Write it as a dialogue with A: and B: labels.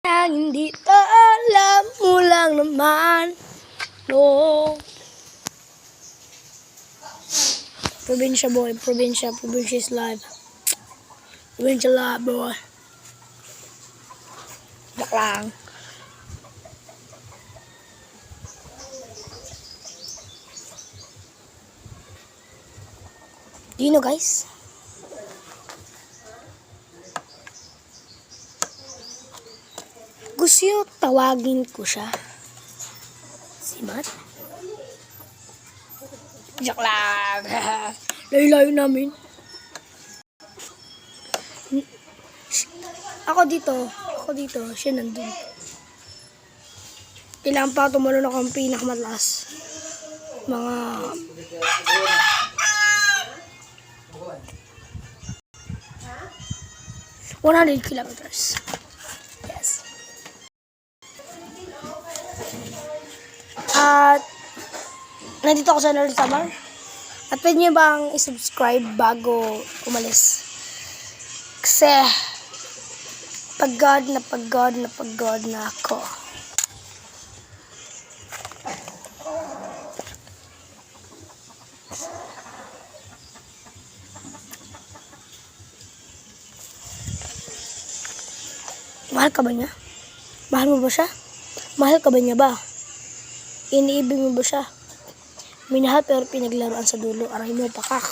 A: Ang hindi to alam mo lang naman. No. Probinsya boy, probinsya is live. Probinsya live boy. Joke lang. Do you know guys? Gusto nyo tawagin ko siya? Si Matt? Joke lang. Layo-layo namin. Ako dito. Siya nandun. Kailangan pa tumalon ako ang pinakamataas. Mga 100 kilometers. Yes. At nandito ako sa North Samar. At pwede nyo bang i-subscribe bago umalis? Kasi pagod na ako. Mahal ka ba niya? Mahal mo ba siya? Mahal ka ba niya ba? Iniibig mo ba siya? Minahal pero pinaglaruan sa dulo. Aray mo pakak.